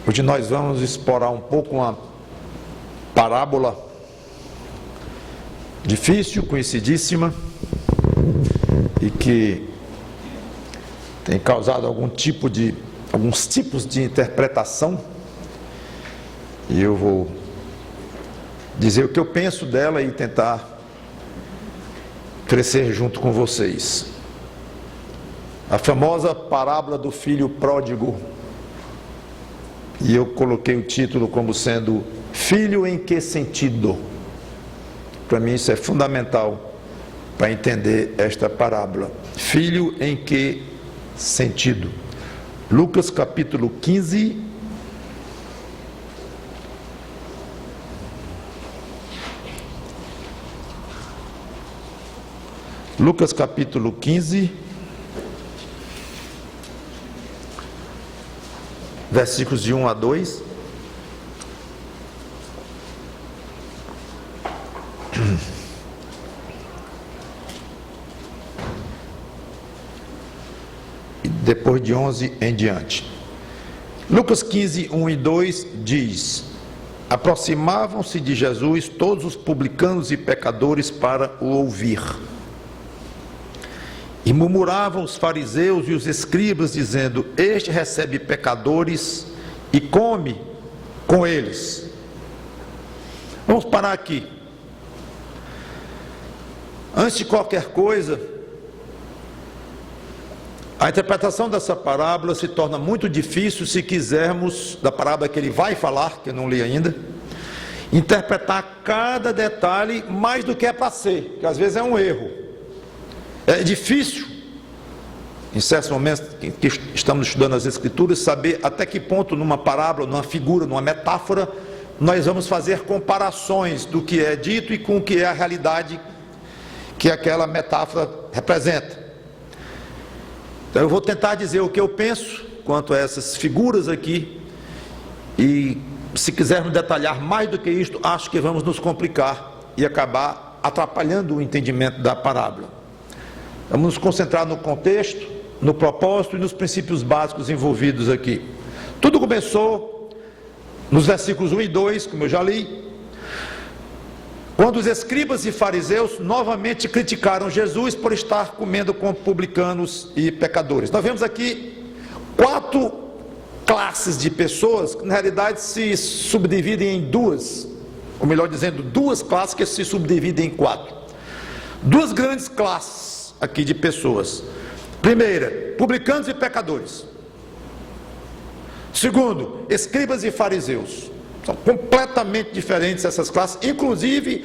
Hoje nós vamos explorar um pouco uma parábola difícil, conhecidíssima, e que tem causado alguns tipos de interpretação, e eu vou dizer o que eu penso dela e tentar crescer junto com vocês. A famosa parábola do filho pródigo, e eu coloquei o título como sendo Filho em que sentido? Para mim isso é fundamental para entender esta parábola. Filho em que sentido? Lucas capítulo 15, Lucas capítulo 15, versículos de 1 a 2. E depois de 11 em diante. Lucas 15, 1 e 2 diz: Aproximavam-se de Jesus todos os publicanos e pecadores para o ouvir. E murmuravam os fariseus e os escribas, dizendo: Este recebe pecadores e come com eles. Vamos parar aqui. Antes de qualquer coisa, a interpretação dessa parábola se torna muito difícil se quisermos, da parábola que ele vai falar, que eu não li ainda, interpretar cada detalhe mais do que é para ser, que às vezes é um erro. É difícil, em certos momentos que estamos estudando as Escrituras, saber até que ponto numa parábola, numa figura, numa metáfora, nós vamos fazer comparações do que é dito e com o que é a realidade que aquela metáfora representa. Então eu vou tentar dizer o que eu penso quanto a essas figuras aqui, e se quisermos detalhar mais do que isto, acho que vamos nos complicar e acabar atrapalhando o entendimento da parábola. Vamos nos concentrar no contexto, no propósito e nos princípios básicos envolvidos aqui. Tudo começou nos versículos 1 e 2, como eu já li, quando os escribas e fariseus novamente criticaram Jesus por estar comendo com publicanos e pecadores. Nós vemos aqui 4 classes de pessoas que na realidade se subdividem em duas, ou melhor dizendo, 2 classes que se subdividem em 4. 2 grandes classes aqui de pessoas. Primeira, publicanos e pecadores. Segundo, escribas e fariseus. São completamente diferentes essas classes. Inclusive,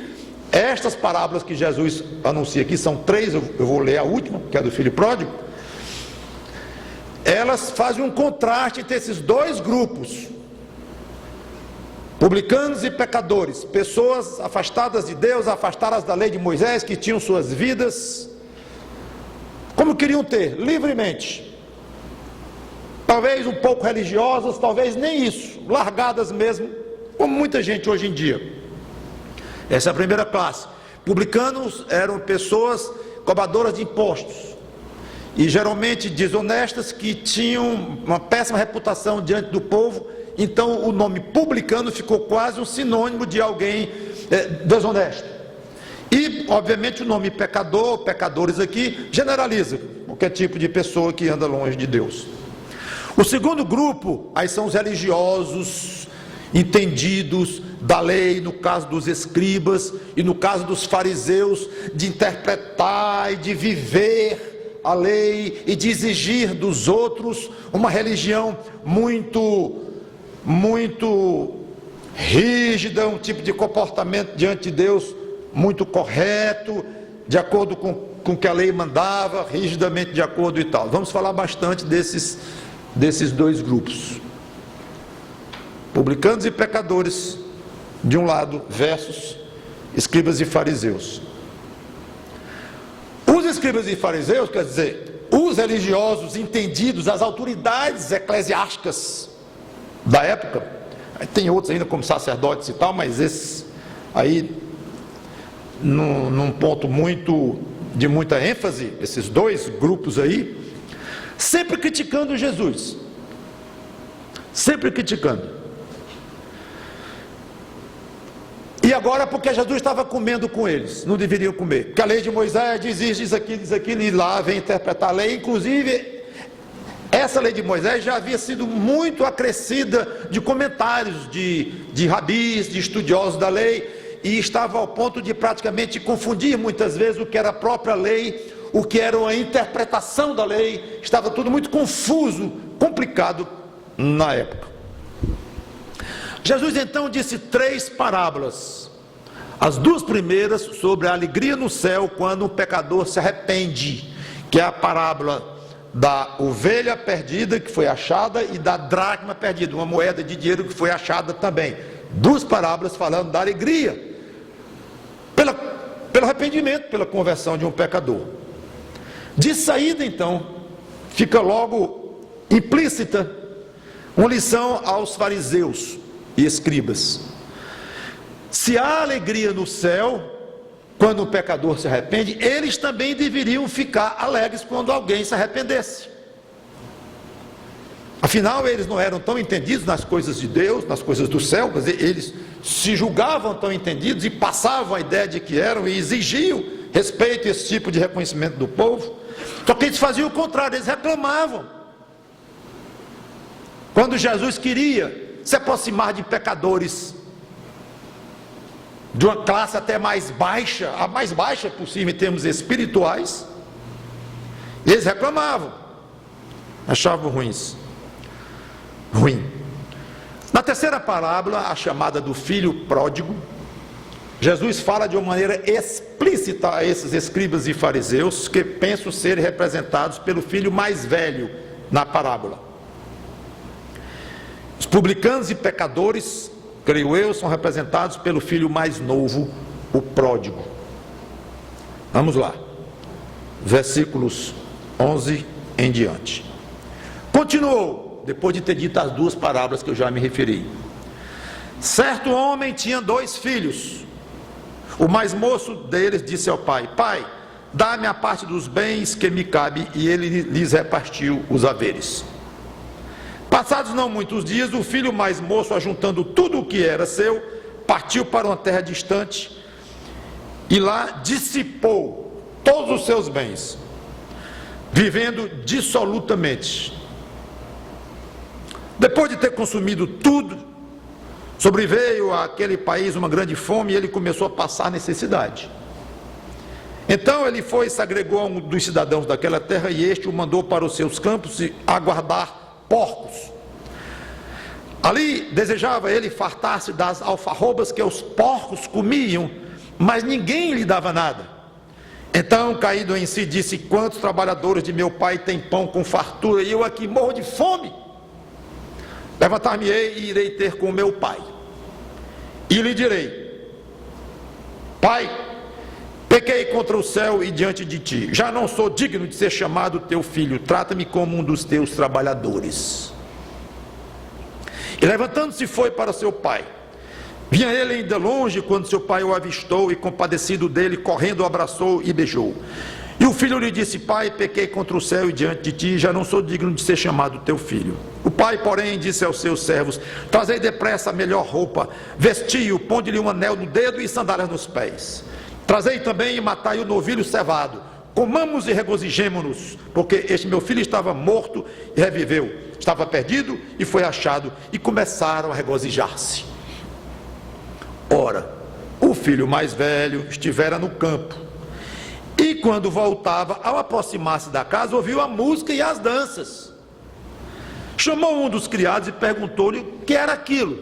estas parábolas que Jesus anuncia aqui, são 3, eu vou ler a última, que é do filho pródigo. Elas fazem um contraste entre esses 2 grupos. Publicanos e pecadores, pessoas afastadas de Deus, afastadas da lei de Moisés, que tinham suas vidas como queriam ter, livremente, talvez um pouco religiosas, talvez nem isso, largadas mesmo, como muita gente hoje em dia. Essa é a primeira classe. Publicanos eram pessoas cobradoras de impostos, e geralmente desonestas, que tinham uma péssima reputação diante do povo. Então o nome publicano ficou quase um sinônimo de alguém desonesto. E, obviamente, o nome pecador, pecadores aqui, generaliza qualquer tipo de pessoa que anda longe de Deus. O segundo grupo, aí são os religiosos, entendidos da lei, no caso dos escribas, e no caso dos fariseus, de interpretar e de viver a lei e de exigir dos outros uma religião muito rígida, um tipo de comportamento diante de Deus muito correto, de acordo com o que a lei mandava, rigidamente de acordo e tal. Vamos falar bastante desses 2 grupos. Publicanos e pecadores, de um lado, versus escribas e fariseus. Os escribas e fariseus, quer dizer, os religiosos entendidos, as autoridades eclesiásticas da época, tem outros ainda como sacerdotes e tal, mas esses aí num ponto de muita ênfase, esses 2 grupos aí, sempre criticando Jesus, sempre criticando. E agora porque Jesus estava comendo com eles, não deveriam comer, porque a lei de Moisés diz isso, diz aquilo, e lá vem interpretar a lei. Inclusive, essa lei de Moisés já havia sido muito acrescida de comentários de rabis, de estudiosos da lei, e estava ao ponto de praticamente confundir muitas vezes o que era a própria lei, o que era a interpretação da lei. Estava tudo muito confuso, complicado na época. Jesus então disse 3 parábolas. As 2 primeiras sobre a alegria no céu quando um pecador se arrepende, que é a parábola da ovelha perdida que foi achada e da dracma perdida, uma moeda de dinheiro que foi achada também. 2 parábolas falando da alegria pelo arrependimento, pela conversão de um pecador. De saída então fica logo implícita uma lição aos fariseus e escribas. Se há alegria no céu quando o pecador se arrepende, eles também deveriam ficar alegres quando alguém se arrependesse. Afinal, eles não eram tão entendidos nas coisas de Deus, nas coisas do céu, mas eles se julgavam tão entendidos e passavam a ideia de que eram e exigiam respeito a esse tipo de reconhecimento do povo. Só que eles faziam o contrário, eles reclamavam. Quando Jesus queria se aproximar de pecadores de uma classe até mais baixa, a mais baixa possível em termos espirituais, eles reclamavam, achavam ruim. Na terceira parábola, a chamada do filho pródigo, Jesus fala de uma maneira explícita a esses escribas e fariseus que pensam ser representados pelo filho mais velho na parábola. Os publicanos e pecadores, creio eu, são representados pelo filho mais novo, o pródigo. Vamos lá, versículos 11 em diante. Continuou, depois de ter dito as 2 parábolas que eu já me referi. Certo homem tinha 2 filhos. O mais moço deles disse ao pai: Pai, dá-me a parte dos bens que me cabe, e ele lhes repartiu os haveres. Passados não muitos dias, o filho mais moço, ajuntando tudo o que era seu, partiu para uma terra distante e lá dissipou todos os seus bens, vivendo dissolutamente. Depois de ter consumido tudo, sobreveio àquele país uma grande fome e ele começou a passar necessidade. Então ele foi e se agregou a um dos cidadãos daquela terra, e este o mandou para os seus campos aguardar porcos. Ali desejava ele fartar-se das alfarrobas que os porcos comiam, mas ninguém lhe dava nada. Então, caído em si, disse: quantos trabalhadores de meu pai têm pão com fartura, e eu aqui morro de fome? Levantar-me-ei e irei ter com meu pai, e lhe direi: Pai, pequei contra o céu e diante de ti, já não sou digno de ser chamado teu filho, trata-me como um dos teus trabalhadores. E levantando-se foi para seu pai. Vinha ele ainda longe quando seu pai o avistou, e compadecido dele, correndo o abraçou e beijou. E o filho lhe disse: Pai, pequei contra o céu e diante de ti, já não sou digno de ser chamado teu filho. O pai, porém, disse aos seus servos: Trazei depressa a melhor roupa, vestiu, ponde-lhe um anel no dedo e sandálias nos pés. Trazei também e matai o novilho cevado, comamos e regozijemo-nos, porque este meu filho estava morto e reviveu, estava perdido e foi achado, e começaram a regozijar-se. Ora, o filho mais velho estivera no campo, e quando voltava, ao aproximar-se da casa, ouviu a música e as danças. Chamou um dos criados e perguntou-lhe o que era aquilo.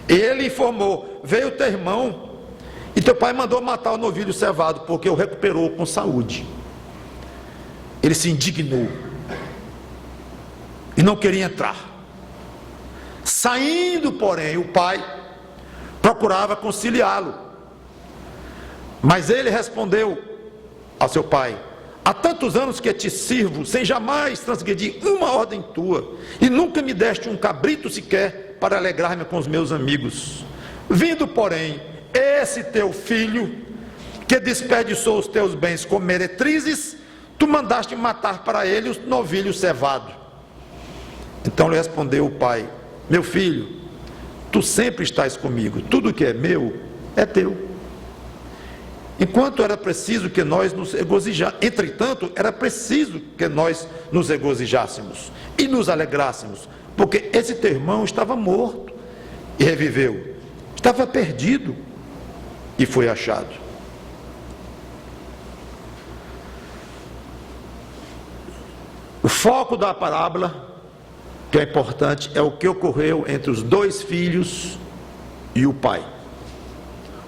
Ele informou: veio teu irmão, e teu pai mandou matar o novilho cevado, porque o recuperou com saúde. Ele se indignou e não queria entrar. Saindo, porém, o pai procurava conciliá-lo, mas ele respondeu ao seu pai: há tantos anos que te sirvo, sem jamais transgredir uma ordem tua, e nunca me deste um cabrito sequer para alegrar-me com os meus amigos. Vindo, porém, esse teu filho, que desperdiçou os teus bens com meretrizes, tu mandaste matar para ele o novilho cevado. Então lhe respondeu o pai: meu filho, tu sempre estás comigo, tudo que é meu é teu. Enquanto era preciso que nós nos regozijássemos, entretanto, era preciso que nós nos regozijássemos e nos alegrássemos, porque esse teu irmão estava morto e reviveu, estava perdido e foi achado. O foco da parábola, que é importante, é o que ocorreu entre os dois filhos e o pai,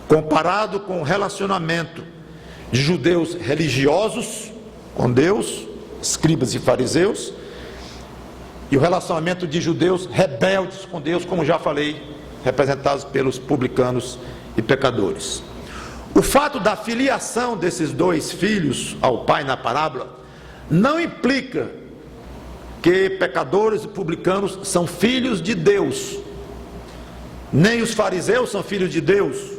comparado com o relacionamento de judeus religiosos com Deus, escribas e fariseus, e o relacionamento de judeus rebeldes com Deus, como já falei, representados pelos publicanos e pecadores. O fato da filiação desses dois filhos ao pai na parábola não implica que pecadores e publicanos são filhos de Deus, nem os fariseus são filhos de Deus.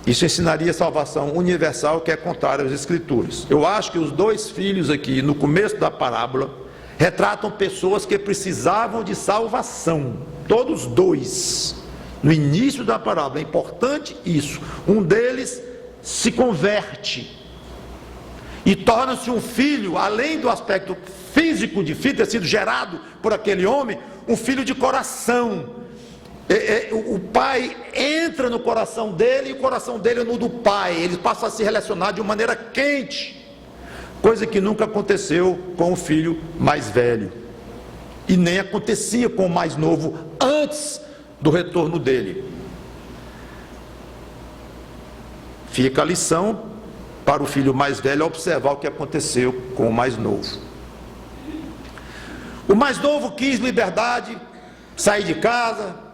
Isso ensinaria salvação universal, que é contrário às Escrituras. Eu acho que os dois filhos aqui, no começo da parábola, retratam pessoas que precisavam de salvação. Todos dois. No início da parábola, é importante isso. Um deles se converte e torna-se um filho, além do aspecto físico de filho, ter sido gerado por aquele homem, um filho de coração. O pai entra no coração dele e o coração dele é no do pai. Eles passam a se relacionar de uma maneira quente, coisa que nunca aconteceu com o filho mais velho e nem acontecia com o mais novo antes do retorno dele. Fica a lição para o filho mais velho observar o que aconteceu com o mais novo. O mais novo quis liberdade, sair de casa,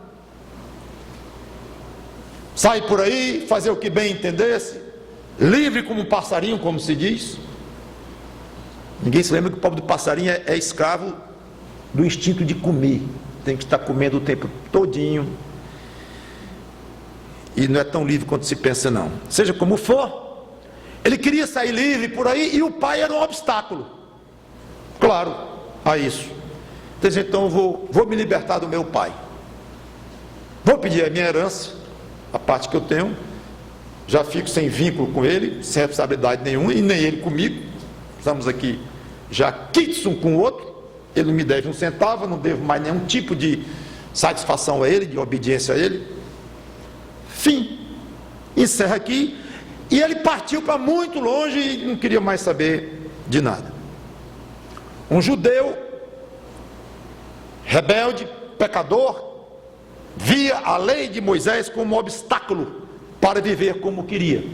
sair por aí, fazer o que bem entendesse, livre como um passarinho, como se diz. Ninguém se lembra que o pobre do passarinho é escravo do instinto de comer, tem que estar comendo o tempo todinho, e não é tão livre quanto se pensa não. Seja como for, ele queria sair livre por aí, e o pai era um obstáculo, claro, a isso. Então vou me libertar do meu pai, vou pedir a minha herança, a parte que eu tenho, já fico sem vínculo com ele, sem responsabilidade nenhuma, e nem ele comigo. Estamos aqui já quites um com o outro. Ele não me deve um centavo, eu não devo mais nenhum tipo de satisfação a ele, de obediência a ele. Fim. Encerra aqui. E ele partiu para muito longe e não queria mais saber de nada. Um judeu rebelde, pecador, via a lei de Moisés como um obstáculo para viver como queria.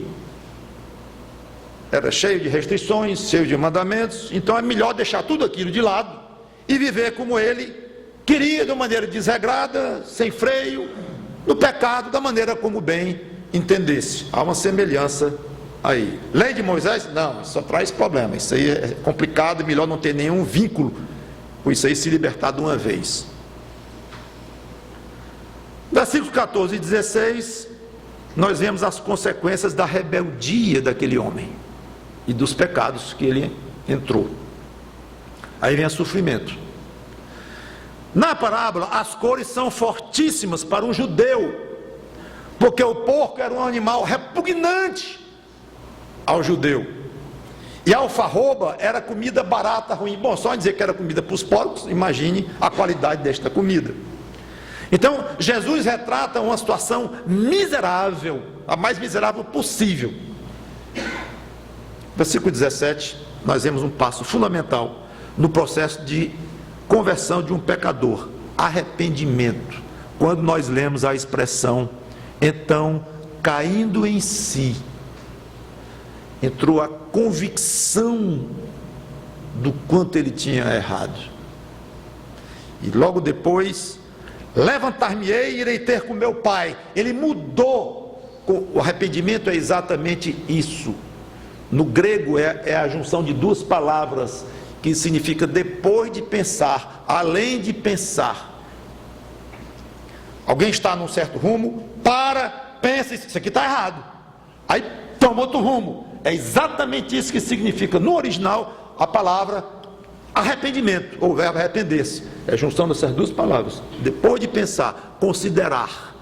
Era cheio de restrições, cheio de mandamentos, então é melhor deixar tudo aquilo de lado e viver como ele queria, de uma maneira desregrada, sem freio, no pecado, da maneira como bem entendesse. Há uma semelhança aí. Lei de Moisés? Não, isso só traz problema, isso aí é complicado, melhor não ter nenhum vínculo com isso aí, se libertar de uma vez. Versículos 14 e 16, nós vemos as consequências da rebeldia daquele homem e dos pecados que ele entrou. Aí vem o sofrimento. Na parábola, as cores são fortíssimas para um judeu, porque o porco era um animal repugnante ao judeu, e a alfarroba era comida barata, ruim. Bom, só dizer que era comida para os porcos, imagine a qualidade desta comida. Então, Jesus retrata uma situação miserável, a mais miserável possível. Versículo 17, nós vemos um passo fundamental no processo de conversão de um pecador, arrependimento. Quando nós lemos a expressão, então, caindo em si, entrou a convicção do quanto ele tinha errado. E logo depois, levantar-me-ei e irei ter com meu pai. Ele mudou. O arrependimento é exatamente isso. No grego é a junção de duas palavras, que significa depois de pensar, além de pensar. Alguém está num certo rumo, pensa, isso aqui está errado, aí toma outro rumo. É exatamente isso que significa no original a palavra Arrependimento, ou o verbo arrepender-se, é a junção dessas duas palavras. Depois de pensar, considerar.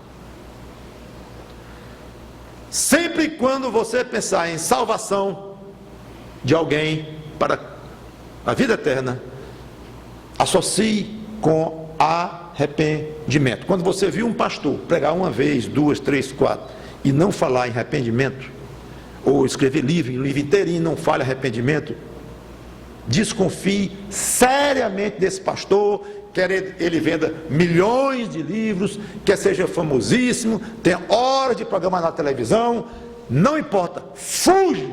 Sempre quando você pensar em salvação de alguém para a vida eterna, associe com arrependimento. Quando você viu um pastor pregar uma vez, duas, três, quatro, e não falar em arrependimento, ou escrever um livro inteirinho e não fale arrependimento, desconfie seriamente desse pastor, quer ele venda milhões de livros, quer seja famosíssimo, tenha horas de programa na televisão, não importa, fuja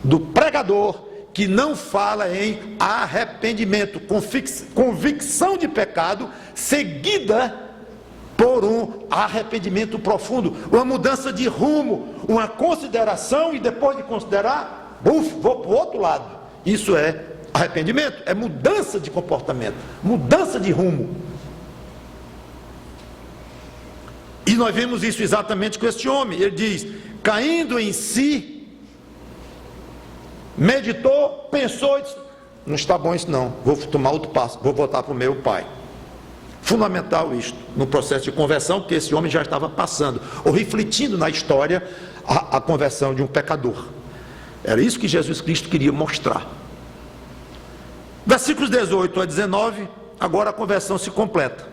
do pregador que não fala em arrependimento, convicção de pecado, seguida por um arrependimento profundo, uma mudança de rumo, uma consideração, e depois de considerar, vou para o outro lado. Isso é arrependimento, é mudança de comportamento, mudança de rumo. E nós vemos isso exatamente com este homem. Ele diz, caindo em si, meditou, pensou e disse, não está bom isso não, vou tomar outro passo, vou voltar para o meu pai. Fundamental isto, no processo de conversão que esse homem já estava passando, ou refletindo na história a conversão de um pecador. Era isso que Jesus Cristo queria mostrar. Versículos 18 a 19, agora a conversão se completa.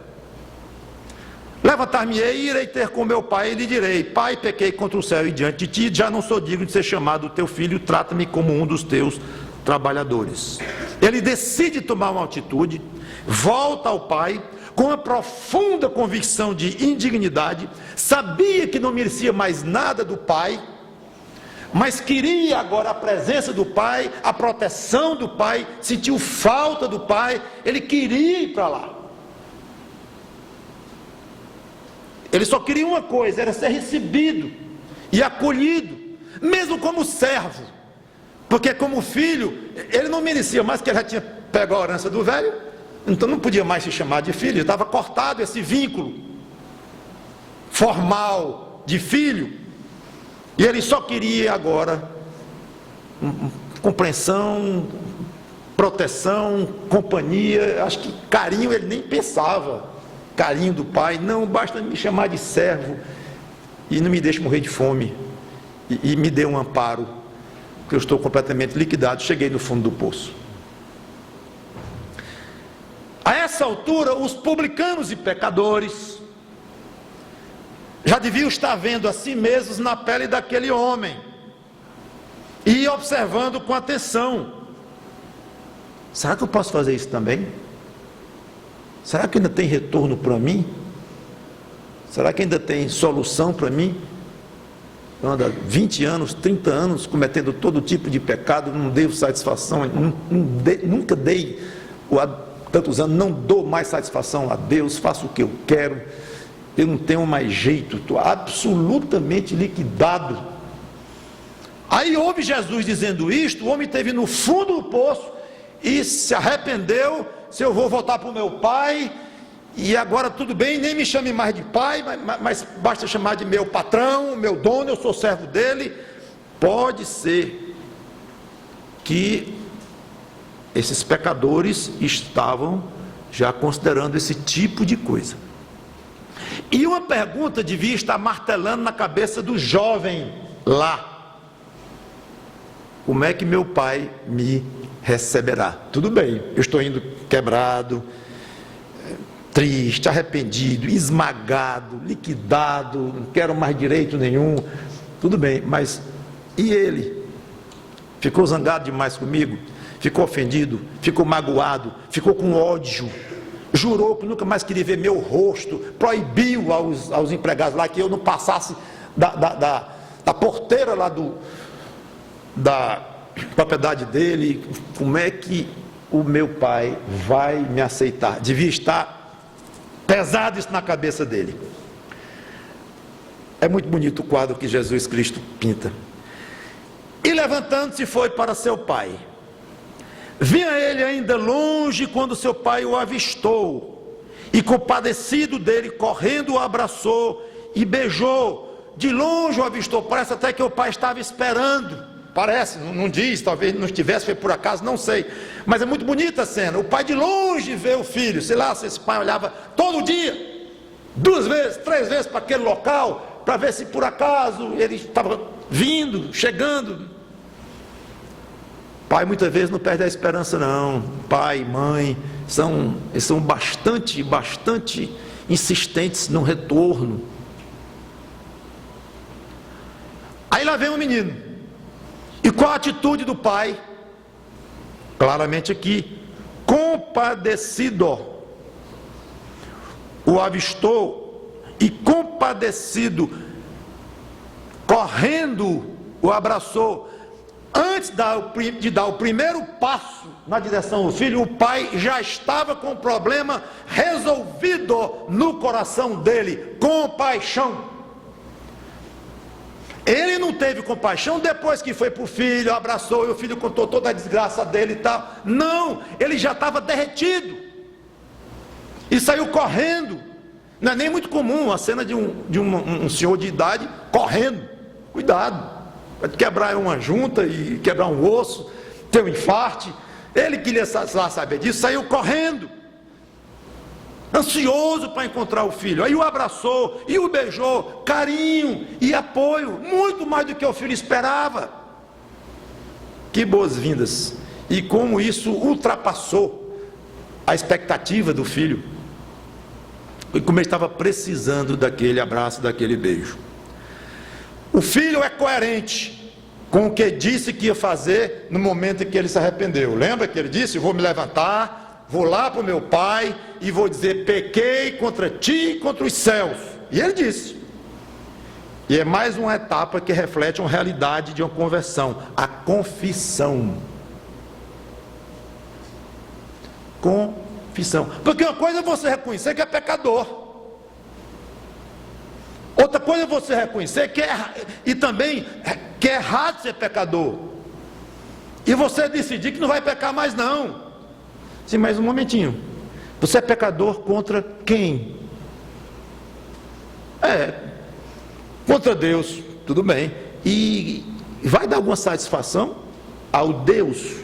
Levantar-me-ei e irei ter com meu pai e lhe direi, pai, pequei contra o céu e diante de ti, já não sou digno de ser chamado teu filho, trata-me como um dos teus trabalhadores. Ele decide tomar uma atitude, volta ao pai, com uma profunda convicção de indignidade, sabia que não merecia mais nada do pai, mas queria agora a presença do pai, a proteção do pai, sentiu falta do pai, ele queria ir para lá. Ele só queria uma coisa, era ser recebido e acolhido, mesmo como servo, porque como filho, ele não merecia mais, que ele já tinha pego a herança do velho, então não podia mais se chamar de filho, estava cortado esse vínculo formal de filho, e ele só queria agora compreensão, proteção, companhia, acho que carinho ele nem pensava, carinho do pai, não, basta me chamar de servo, e não me deixe morrer de fome, e me dê um amparo, porque eu estou completamente liquidado, cheguei no fundo do poço. A essa altura, os publicanos e pecadores já deviam estar vendo a si mesmos na pele daquele homem e observando com atenção. Será que eu posso fazer isso também? Será que ainda tem retorno para mim? Será que ainda tem solução para mim? Eu ando há 20 anos, 30 anos cometendo todo tipo de pecado, não devo satisfação, nunca dei tantos anos, não dou mais satisfação a Deus, faço o que eu quero, eu não tenho mais jeito, estou absolutamente liquidado. Aí ouve Jesus dizendo isto, o homem esteve no fundo do poço e se arrependeu, se eu vou voltar para o meu pai, e agora tudo bem, nem me chame mais de pai, mas basta chamar de meu patrão, meu dono, eu sou servo dele. Pode ser que esses pecadores estavam já considerando esse tipo de coisa. E uma pergunta devia estar martelando na cabeça do jovem lá: como é que meu pai me receberá? Tudo bem, eu estou indo quebrado, triste, arrependido, esmagado, liquidado, não quero mais direito nenhum, tudo bem, mas e ele? Ficou zangado demais comigo? Ficou ofendido? Ficou magoado? Ficou com ódio? Jurou que nunca mais queria ver meu rosto? Proibiu aos empregados lá que eu não passasse da porteira lá da propriedade dele? Como é que o meu pai vai me aceitar? Devia estar pesado isso na cabeça dele. É muito bonito o quadro que Jesus Cristo pinta. E levantando-se foi para seu pai. Vinha ele ainda longe quando seu pai o avistou, e compadecido dele, correndo o abraçou e beijou. De longe o avistou, parece até que o pai estava esperando parece, não diz, talvez não estivesse, foi por acaso, não sei. Mas é muito bonita a cena. O pai de longe vê o filho. Sei lá se esse pai olhava todo dia, 2 vezes, 3 vezes para aquele local, para ver se por acaso ele estava vindo, chegando. Pai muitas vezes não perde a esperança não. Pai e mãe eles são bastante insistentes no retorno. Aí lá vem o menino. E qual a atitude do pai? Claramente aqui, compadecido. O avistou e compadecido, correndo, o abraçou. Antes de dar o primeiro passo na direção do filho, o pai já estava com o problema resolvido no coração dele, compaixão. Ele não teve compaixão depois que foi para o filho, abraçou e o filho contou toda a desgraça dele e tal. Não, ele já estava derretido e saiu correndo. Não é nem muito comum a cena de um senhor de idade correndo. Cuidado, pode quebrar uma junta e quebrar um osso, ter um infarte. Ele queria lá saber disso, saiu correndo, ansioso para encontrar o filho. Aí o abraçou e o beijou, carinho e apoio, muito mais do que o filho esperava. Que boas-vindas! E como isso ultrapassou a expectativa do filho, e como ele estava precisando daquele abraço, daquele beijo. O filho é coerente com o que disse que ia fazer no momento em que ele se arrependeu. Lembra que ele disse: vou me levantar, vou lá para o meu pai e vou dizer, pequei contra ti e contra os céus. E ele disse. E é mais uma etapa que reflete uma realidade de uma conversão, a confissão. Confissão. Porque uma coisa é você reconhecer que é pecador. Outra coisa é você reconhecer que e também que é errado ser pecador. E você decidir que não vai pecar mais não. Sim, mais um momentinho. Você é pecador contra quem? Contra Deus, tudo bem. E vai dar alguma satisfação ao Deus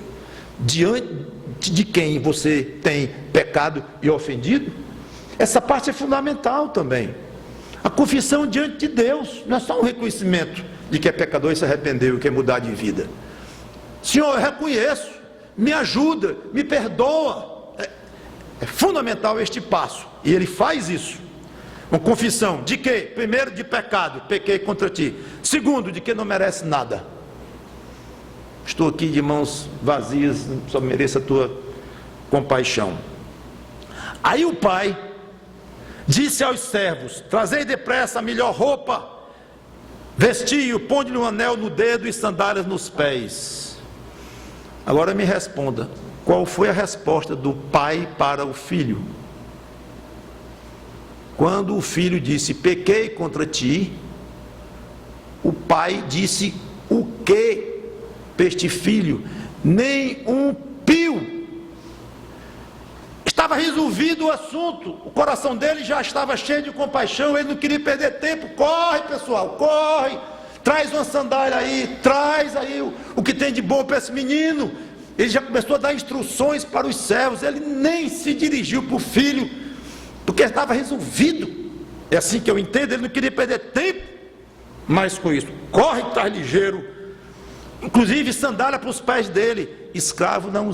diante de quem você tem pecado e ofendido? Essa parte é fundamental também. A confissão diante de Deus não é só um reconhecimento de que é pecador e se arrependeu e quer mudar de vida. Senhor, eu reconheço, me ajuda, me perdoa. É fundamental este passo. E ele faz isso. Uma confissão de quê? Primeiro, de pecado, pequei contra ti. Segundo, de que não merece nada. Estou aqui de mãos vazias, só mereço a tua compaixão. Aí o pai disse aos servos: trazei depressa a melhor roupa, vestiu, ponde-lhe um anel no dedo e sandálias nos pés. Agora me responda, qual foi a resposta do pai para o filho? Quando o filho disse, pequei contra ti, o pai disse, o que para este filho? Nem um pio. Estava resolvido o assunto, o coração dele já estava cheio de compaixão, ele não queria perder tempo. Corre, pessoal, corre, traz uma sandália aí, traz aí o que tem de bom para esse menino. Ele já começou a dar instruções para os servos, ele nem se dirigiu para o filho, porque estava resolvido. É assim que eu entendo, ele não queria perder tempo mais com isso. Corre, traz ligeiro, inclusive sandália para os pés dele. Escravo não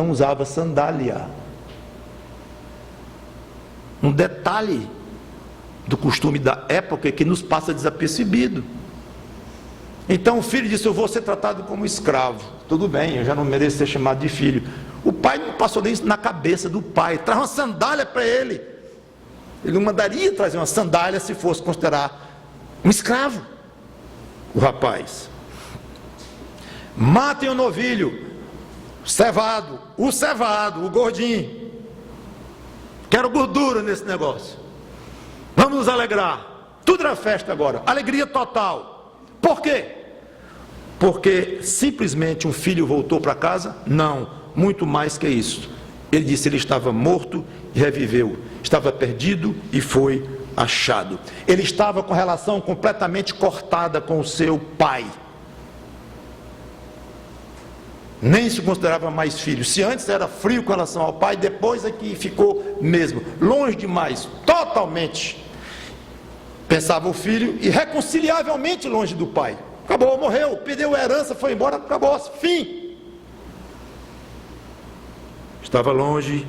usava sandália. Um detalhe do costume da época que nos passa desapercebido. Então o filho disse, eu vou ser tratado como escravo. Tudo bem, eu já não mereço ser chamado de filho. O pai não passou nem isso na cabeça do pai. Traz uma sandália para ele. Ele não mandaria trazer uma sandália se fosse considerar um escravo o rapaz. Matem o novilho cevado, o gordinho. Quero gordura nesse negócio. Vamos nos alegrar. Tudo era festa agora. Alegria total. Por quê? Porque simplesmente um filho voltou para casa? Não. Muito mais que isso. Ele disse, ele estava morto e reviveu. Estava perdido e foi achado. Ele estava com relação completamente cortada com o seu pai. Nem se considerava mais filho. Se antes era frio com relação ao pai, depois é que ficou mesmo, longe demais, totalmente. Pensava o filho, irreconciliavelmente longe do pai. Acabou, morreu, perdeu a herança, foi embora, acabou, fim. Estava longe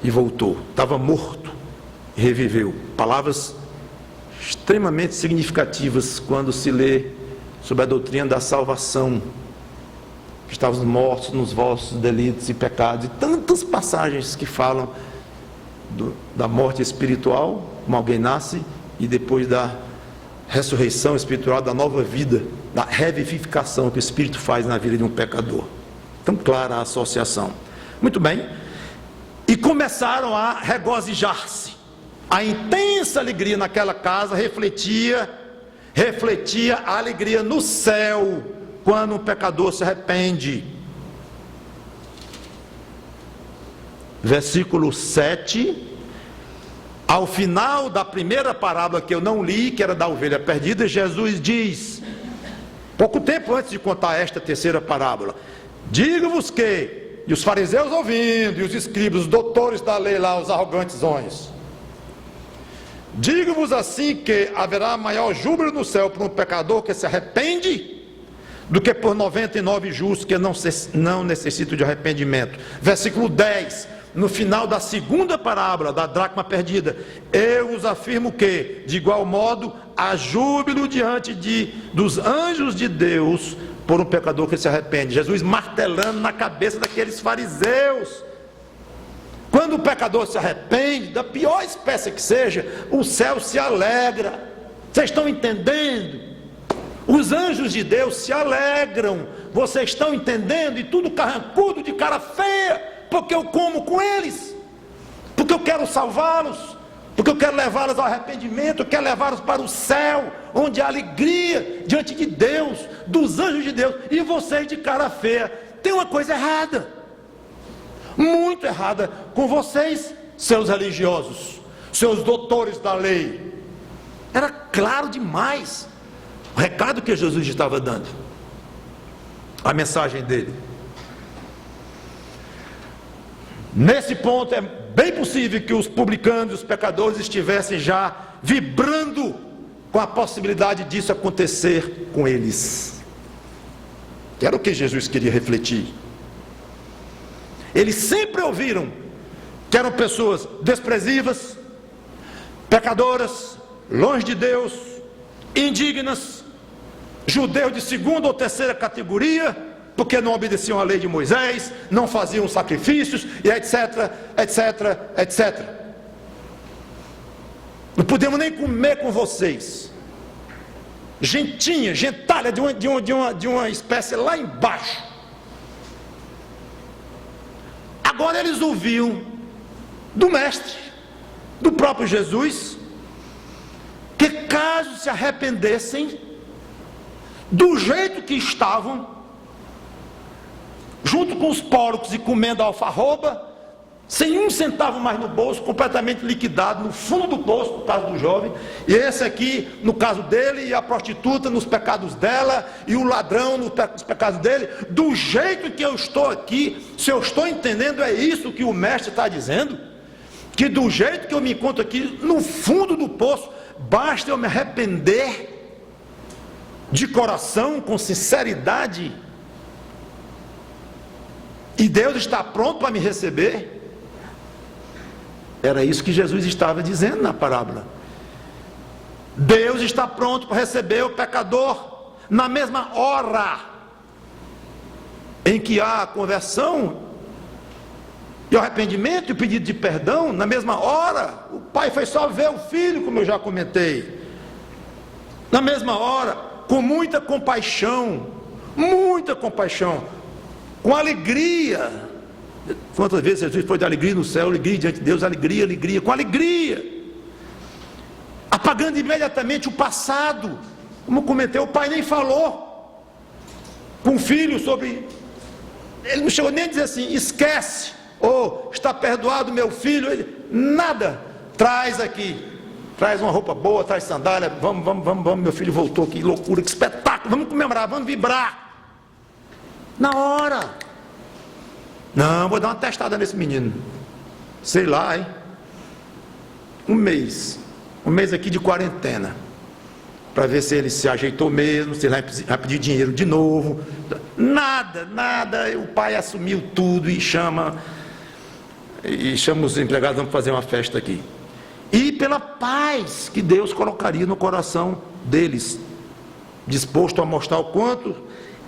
e voltou. Estava morto e reviveu. Palavras extremamente significativas quando se lê sobre a doutrina da salvação. Estávamos mortos nos vossos delitos e pecados, e tantas passagens que falam da morte espiritual, como alguém nasce, e depois da ressurreição espiritual, da nova vida, da revivificação que o Espírito faz na vida de um pecador. Tão clara a associação. Muito bem, e começaram a regozijar-se. A intensa alegria naquela casa refletia a alegria no céu, quando um pecador se arrepende. Versículo 7, ao final da primeira parábola que eu não li, que era da ovelha perdida, Jesus diz, pouco tempo antes de contar esta terceira parábola: digo-vos que, e os fariseus ouvindo, e os escribas, os doutores da lei lá, os arrogantesões, digo-vos assim que haverá maior júbilo no céu por um pecador que se arrepende, do que por 99 justos que não necessitam de arrependimento. Versículo 10, no final da segunda parábola da dracma perdida: eu vos afirmo que, de igual modo, há júbilo diante dos anjos de Deus por um pecador que se arrepende. Jesus martelando na cabeça daqueles fariseus. Quando o pecador se arrepende, da pior espécie que seja, o céu se alegra. Vocês estão entendendo? Os anjos de Deus se alegram. Vocês estão entendendo? E tudo carrancudo, de cara feia, porque eu como com eles, porque eu quero salvá-los, porque eu quero levá-los ao arrependimento, eu quero levá-los para o céu, onde há alegria diante de Deus, dos anjos de Deus. E vocês de cara feia. Tem uma coisa errada, muito errada com vocês, seus religiosos, seus doutores da lei. Era claro demais o recado que Jesus estava dando, a mensagem dele. Nesse ponto é bem possível que os publicanos e os pecadores estivessem já vibrando com a possibilidade disso acontecer com eles. Que era o que Jesus queria refletir. Eles sempre ouviram que eram pessoas desprezíveis, pecadoras, longe de Deus, indignas, judeus de segunda ou terceira categoria, porque não obedeciam à lei de Moisés, não faziam sacrifícios, e etc, etc, etc. Não podemos nem comer com vocês. Gentalha de uma espécie lá embaixo. Agora eles ouviam do Mestre, do próprio Jesus, que caso se arrependessem, do jeito que estavam, junto com os porcos e comendo alfarroba, sem um centavo mais no bolso, completamente liquidado no fundo do poço, no caso do jovem, e esse aqui no caso dele, e a prostituta nos pecados dela, e o ladrão nos pecados dele, do jeito que eu estou aqui, se eu estou entendendo, é isso que o Mestre está dizendo, que do jeito que eu me encontro aqui, no fundo do poço, basta eu me arrepender, de coração, com sinceridade, e Deus está pronto para me receber. Era isso que Jesus estava dizendo na parábola. Deus está pronto para receber o pecador na mesma hora em que há a conversão e o arrependimento e o pedido de perdão. Na mesma hora, o pai foi só ver o filho, como eu já comentei. Na mesma hora, com muita compaixão, com alegria. Quantas vezes Jesus foi de alegria no céu, alegria diante de Deus, alegria, com alegria, apagando imediatamente o passado. Como comentei, o pai nem falou com o filho sobre, ele não chegou nem a dizer assim, esquece, ou está perdoado meu filho, nada. Traz aqui, traz uma roupa boa, traz sandália, vamos, meu filho voltou, que loucura, que espetáculo, vamos comemorar, vamos vibrar. Na hora. Não, vou dar uma testada nesse menino. Sei lá, hein? Um mês aqui de quarentena, para ver se ele se ajeitou mesmo, se ele vai pedir dinheiro de novo. Nada, o pai assumiu tudo e chama os empregados, vamos fazer uma festa aqui. E pela paz que Deus colocaria no coração deles, disposto a mostrar o quanto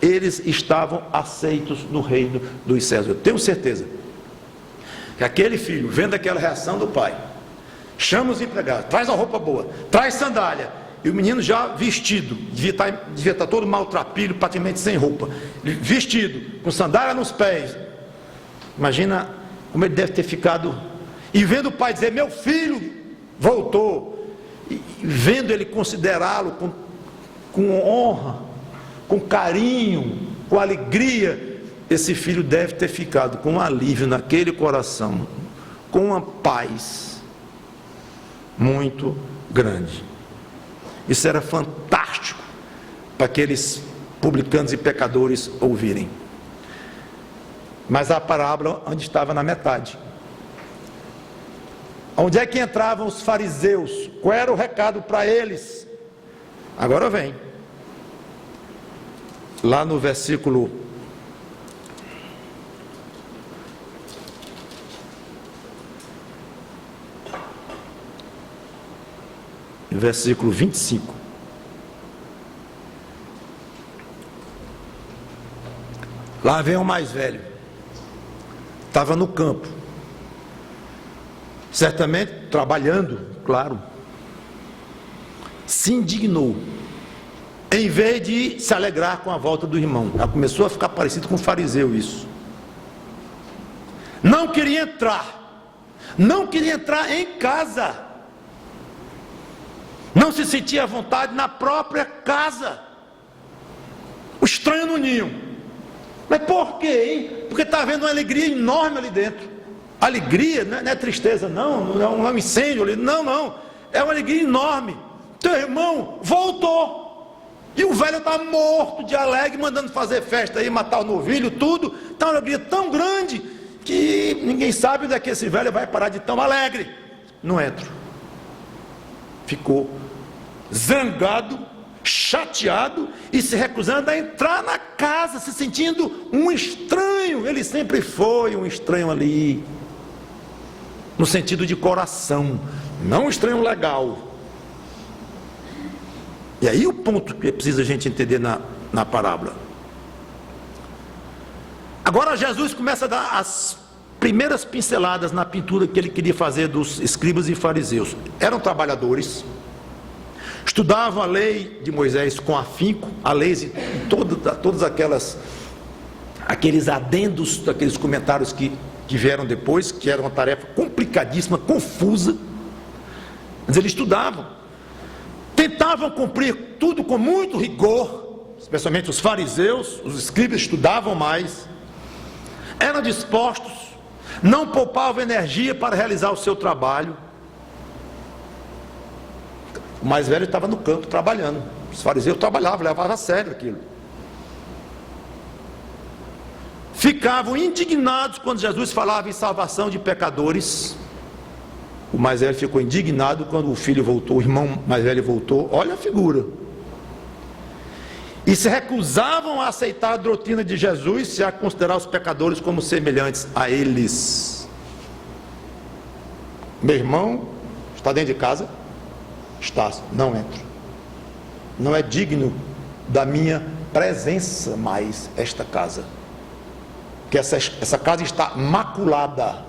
eles estavam aceitos no reino dos céus. Eu tenho certeza que aquele filho, vendo aquela reação do pai, chama os empregados, traz uma roupa boa, traz sandália, e o menino já vestido, devia estar todo maltrapilho, praticamente sem roupa, vestido, com sandália nos pés. Imagina como ele deve ter ficado, e vendo o pai dizer, meu filho voltou, e vendo ele considerá-lo com honra, com carinho, com alegria, esse filho deve ter ficado com um alívio naquele coração, com uma paz muito grande. Isso era fantástico para aqueles publicanos e pecadores ouvirem. Mas a parábola onde estava na metade. Onde é que entravam os fariseus? Qual era o recado para eles? Agora vem. Lá no versículo 25. Lá vem o mais velho. Estava no campo. Certamente trabalhando, claro. Se indignou. Em vez de se alegrar com a volta do irmão. Já começou a ficar parecido com o fariseu isso. Não queria entrar. Não queria entrar em casa. Não se sentia à vontade na própria casa. O estranho no ninho. Mas por quê, hein? Porque está havendo uma alegria enorme ali dentro. Alegria, não é tristeza, não é um incêndio ali, não. É uma alegria enorme. Teu irmão voltou. E o velho está morto de alegre, mandando fazer festa aí, matar o novilho, tudo. Está uma alegria tão grande que ninguém sabe onde é que esse velho vai parar de tão alegre. Não entra. Ficou zangado, chateado e se recusando a entrar na casa, se sentindo um estranho. Ele sempre foi um estranho ali, no sentido de coração, não um estranho legal. E aí o ponto que precisa a gente entender na parábola. Agora Jesus começa a dar as primeiras pinceladas na pintura que ele queria fazer dos escribas e fariseus. Eram trabalhadores, estudavam a lei de Moisés com afinco, a lei e todos aqueles adendos, aqueles comentários que vieram depois, que era uma tarefa complicadíssima, confusa. Mas eles estudavam, tentavam cumprir tudo com muito rigor, especialmente os fariseus, os escribas estudavam mais, eram dispostos, não poupavam energia para realizar o seu trabalho. O mais velho estava no campo trabalhando. Os fariseus trabalhavam, levavam a sério aquilo. Ficavam indignados quando Jesus falava em salvação de pecadores. O mais velho ficou indignado quando o filho voltou, o irmão mais velho voltou. Olha a figura. E se recusavam a aceitar a doutrina de Jesus e a considerar os pecadores como semelhantes a eles. Meu irmão está dentro de casa? Está, não entro. Não é digno da minha presença mais esta casa. Porque essa casa está maculada,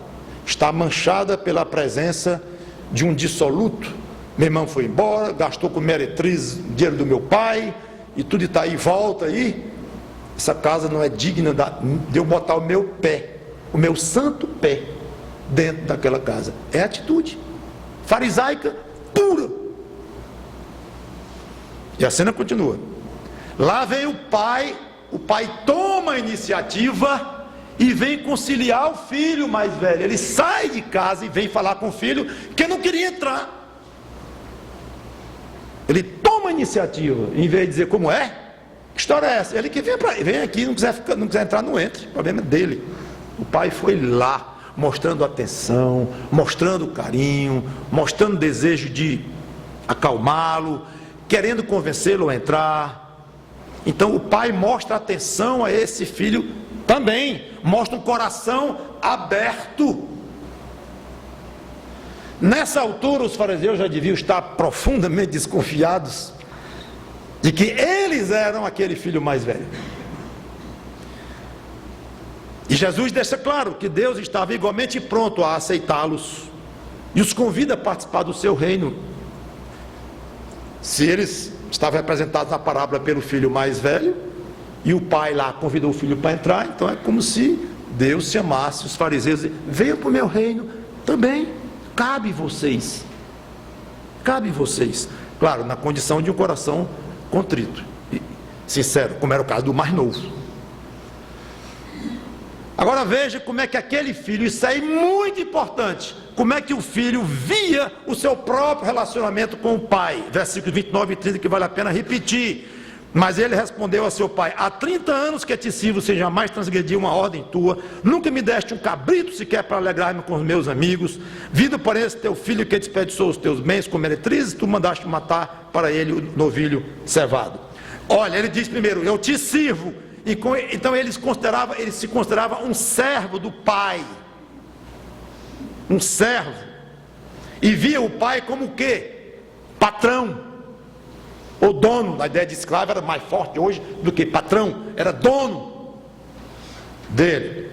está manchada pela presença de um dissoluto. Meu irmão foi embora, gastou com meretriz o dinheiro do meu pai, e tudo está aí, volta aí. Essa casa não é digna de eu botar o meu pé, o meu santo pé, dentro daquela casa. É atitude farisaica pura. E a cena continua. Lá vem o pai toma a iniciativa e vem conciliar o filho mais velho. Ele sai de casa e vem falar com o filho que não queria entrar. Ele toma a iniciativa, em vez de dizer como é, história é essa? Ele que vem aqui, não quiser entrar, não entre. O problema é dele. O pai foi lá, mostrando atenção, mostrando carinho, mostrando desejo de acalmá-lo, querendo convencê-lo a entrar. Então o pai mostra atenção a esse filho também, mostra um coração aberto. Nessa altura os fariseus já deviam estar profundamente desconfiados de que eles eram aquele filho mais velho. E Jesus deixa claro que Deus estava igualmente pronto a aceitá-los e os convida a participar do seu reino. Se eles estavam representados na parábola pelo filho mais velho e o pai lá convidou o filho para entrar, então é como se Deus chamasse os fariseus e venham para o meu reino também, cabe vocês, claro, na condição de um coração contrito e sincero, como era o caso do mais novo. Agora veja como é que aquele filho, isso aí é muito importante, como é que o filho via o seu próprio relacionamento com o pai. Versículos 29 e 30 que vale a pena repetir. Mas ele respondeu a seu pai: há 30 anos que te sirvo sem jamais transgredir uma ordem tua, nunca me deste um cabrito sequer para alegrar-me com os meus amigos. Vindo porém esse teu filho que desperdiçou os teus bens com meretrizes, tu mandaste matar para ele o novilho cevado. Olha, ele diz primeiro: eu te sirvo. Então ele se considerava um servo do pai, um servo, e via o pai como o quê? Patrão, ou dono. A ideia de escravo era mais forte hoje do que patrão, era dono dele.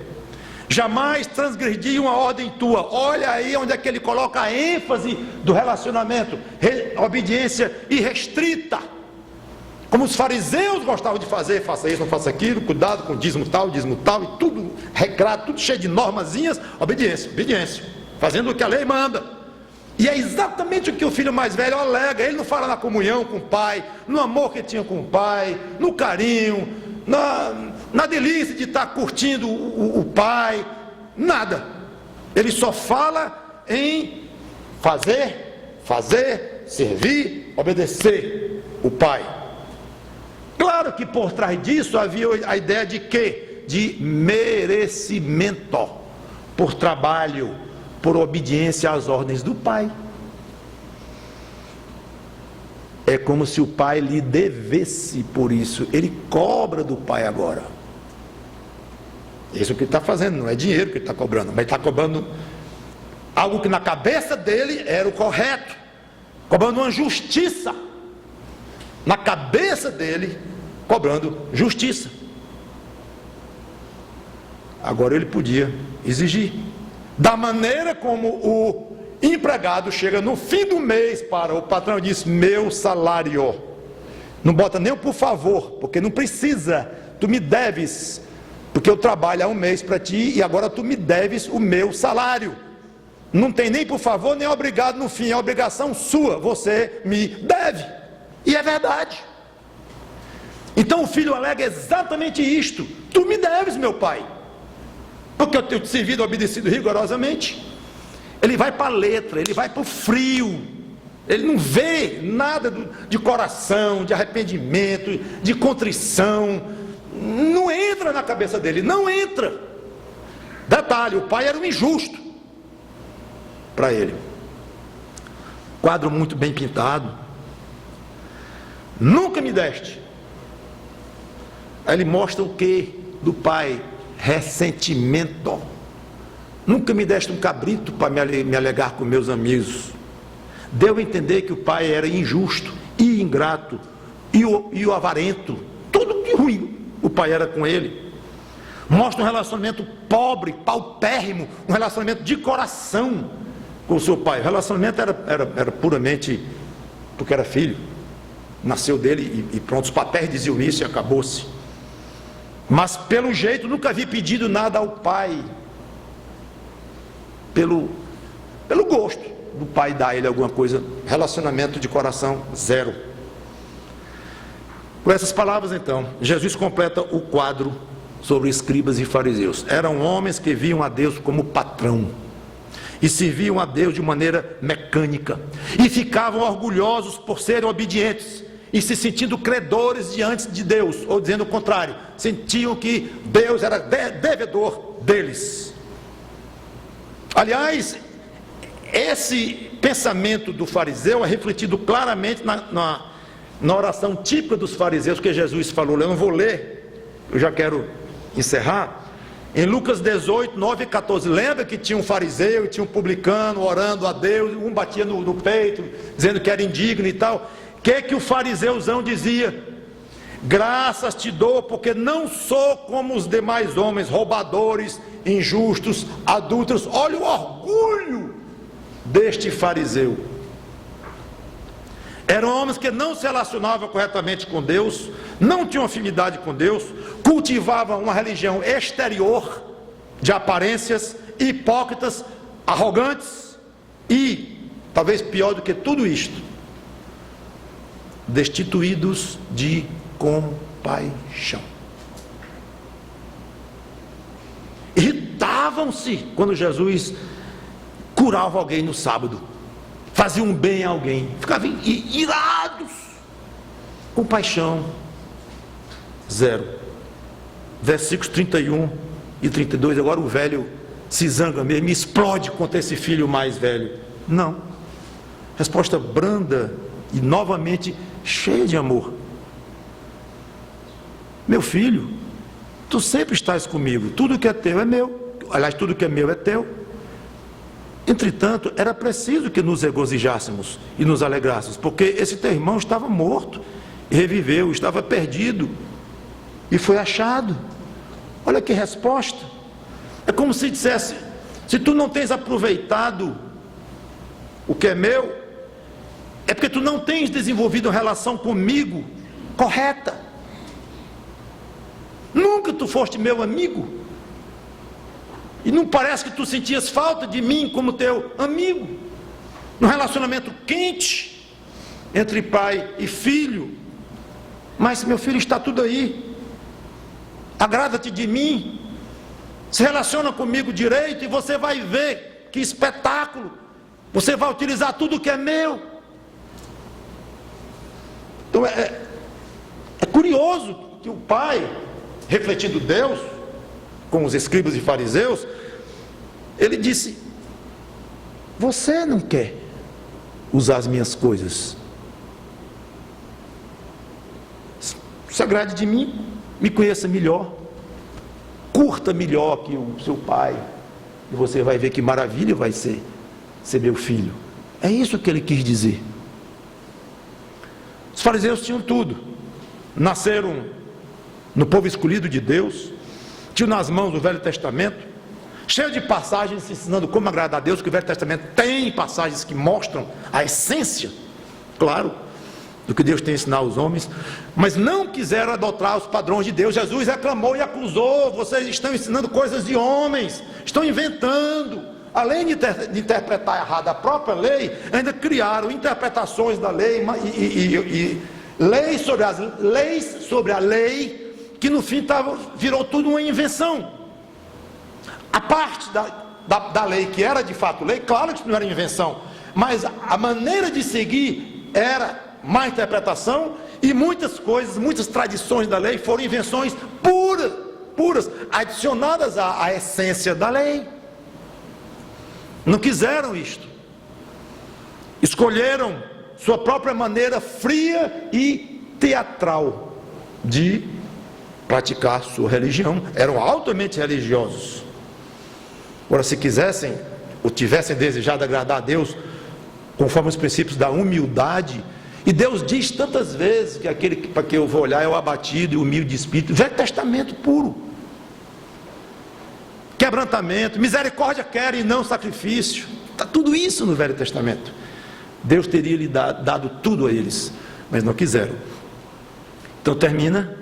Jamais transgredi uma ordem tua. Olha aí onde é que ele coloca a ênfase do relacionamento, obediência irrestrita, como os fariseus gostavam de fazer: faça isso, não faça aquilo, cuidado com dízimo tal, e tudo regrado, tudo cheio de normazinhas. Obediência, fazendo o que a lei manda. E é exatamente o que o filho mais velho alega. Ele não fala na comunhão com o pai, no amor que tinha com o pai, no carinho, na delícia de estar curtindo o pai, nada. Ele só fala em fazer, servir, obedecer o pai. Claro que por trás disso havia a ideia de quê? De merecimento, por trabalho, por obediência às ordens do pai. É como se o pai lhe devesse por isso. Ele cobra do pai agora. Isso que ele está fazendo, não é dinheiro que ele está cobrando, mas ele está cobrando algo que na cabeça dele era o correto, cobrando uma justiça. Na cabeça dele, cobrando justiça. Agora ele podia exigir. Da maneira como o empregado chega no fim do mês para o patrão e diz: meu salário. Não bota nem o por favor, porque não precisa. Tu me deves, porque eu trabalho há um mês para ti e agora tu me deves o meu salário. Não tem nem por favor nem obrigado no fim, é obrigação sua, você me deve. E é verdade. Então o filho alega exatamente isto: tu me deves, meu pai, porque eu tenho te servido e obedecido rigorosamente. Ele vai para a letra, ele vai para o frio, ele não vê nada de coração, de arrependimento, de contrição, não entra na cabeça dele, não entra. Detalhe: o pai era um injusto para ele. Quadro muito bem pintado. Nunca me deste. Aí ele mostra o que do pai? Ressentimento. Nunca me deste um cabrito para me alegar com meus amigos. Deu a entender que o pai era injusto e ingrato e o avarento, tudo de ruim o pai era com ele. Mostra um relacionamento pobre, paupérrimo, um relacionamento de coração com o seu pai. O relacionamento era puramente porque era filho, nasceu dele e pronto, os papéis diziam isso e acabou-se. Mas pelo jeito nunca havia pedido nada ao pai, pelo gosto do pai dar a ele alguma coisa. Relacionamento de coração zero. Com essas palavras então, Jesus completa o quadro sobre escribas e fariseus. Eram homens que viam a Deus como patrão e serviam a Deus de maneira mecânica e ficavam orgulhosos por serem obedientes e se sentindo credores diante de Deus, ou dizendo o contrário, sentiam que Deus era devedor deles. Aliás, esse pensamento do fariseu é refletido claramente na oração típica dos fariseus que Jesus falou. Eu não vou ler, eu já quero encerrar. Em Lucas 18, 9 e 14, lembra que tinha um fariseu e tinha um publicano orando a Deus, um batia no peito, dizendo que era indigno e tal. O que o fariseuzão dizia? Graças te dou, porque não sou como os demais homens, roubadores, injustos, adúlteros. Olha o orgulho deste fariseu. Eram homens que não se relacionavam corretamente com Deus, não tinham afinidade com Deus, cultivavam uma religião exterior, de aparências, hipócritas, arrogantes e, talvez pior do que tudo isto, destituídos de compaixão. Irritavam-se quando Jesus curava alguém no sábado, fazia um bem a alguém, ficavam irados. Compaixão zero. Versículos 31 e 32, agora o velho se zanga mesmo, explode contra esse filho mais velho. Não, resposta branda e novamente cheia de amor. Meu filho, tu sempre estás comigo, tudo que é teu é meu, aliás, tudo que é meu é teu. Entretanto, era preciso que nos regozijássemos e nos alegrássemos, porque esse teu irmão estava morto e reviveu, estava perdido e foi achado. Olha que resposta. É como se dissesse: se tu não tens aproveitado o que é meu, é porque tu não tens desenvolvido uma relação comigo correta. Nunca tu foste meu amigo. E não parece que tu sentias falta de mim como teu amigo. Num relacionamento quente entre pai e filho. Mas meu filho, está tudo aí. Agrada-te de mim. Se relaciona comigo direito e você vai ver que espetáculo. Você vai utilizar tudo que é meu. Então é curioso que o pai, refletindo Deus com os escribas e fariseus, ele disse: você não quer usar as minhas coisas, se agrade de mim, me conheça melhor, curta melhor que o seu pai, e você vai ver que maravilha vai ser meu filho. É isso que ele quis dizer. Os fariseus tinham tudo, nasceram no povo escolhido de Deus, tinham nas mãos o Velho Testamento, cheio de passagens ensinando como agradar a Deus, que o Velho Testamento tem passagens que mostram a essência, claro, do que Deus tem a ensinar aos homens, mas não quiseram adotar os padrões de Deus. Jesus reclamou e acusou: vocês estão ensinando coisas de homens, estão inventando. Além de interpretar errado a própria lei, ainda criaram interpretações da lei e leis sobre a lei, que no fim virou tudo uma invenção. A parte da lei que era de fato lei, claro que não era invenção, mas a maneira de seguir era má interpretação, e muitas coisas, muitas tradições da lei foram invenções puras, adicionadas à essência da lei. Não quiseram isto, escolheram sua própria maneira fria e teatral de praticar sua religião. Eram altamente religiosos. Agora, se quisessem ou tivessem desejado agradar a Deus conforme os princípios da humildade, e Deus diz tantas vezes que aquele para que eu vou olhar é o abatido e humilde de espírito. Velho Testamento puro, quebrantamento, misericórdia quer e não sacrifício. Está tudo isso no Velho Testamento. Deus teria lhe dado tudo a eles, mas não quiseram. Então termina: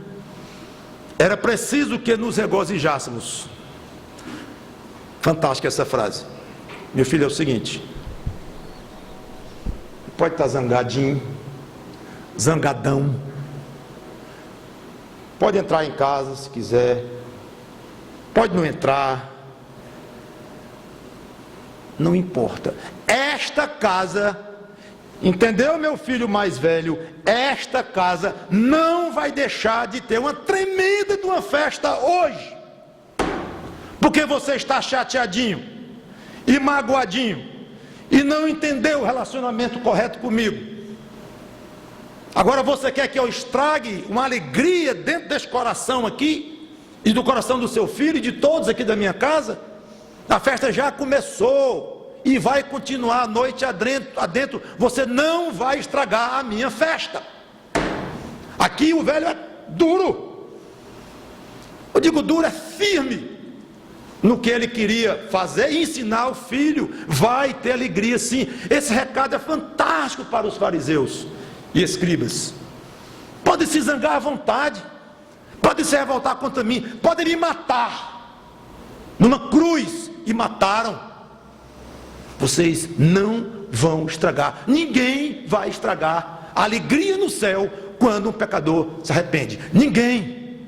era preciso que nos regozijássemos. Fantástica essa frase. Meu filho, é o seguinte: pode estar zangadinho, zangadão, pode entrar em casa se quiser, pode não entrar, não importa. Esta casa Entendeu, meu filho mais velho? Esta casa não vai deixar de ter uma tremenda de uma festa hoje, porque você está chateadinho e magoadinho e não entendeu o relacionamento correto comigo. Agora você quer que eu estrague uma alegria dentro desse coração aqui, e do coração do seu filho e de todos aqui da minha casa? A festa já começou e vai continuar a noite adentro. Você não vai estragar a minha festa. Aqui o velho é duro. Eu digo duro, é firme no que ele queria fazer e ensinar o filho. Vai ter alegria sim. Esse recado é fantástico para os fariseus e escribas. Podem se zangar à vontade, podem se revoltar contra mim, podem me matar numa cruz, e mataram. Vocês não vão estragar, ninguém vai estragar a alegria no céu quando um pecador se arrepende. Ninguém.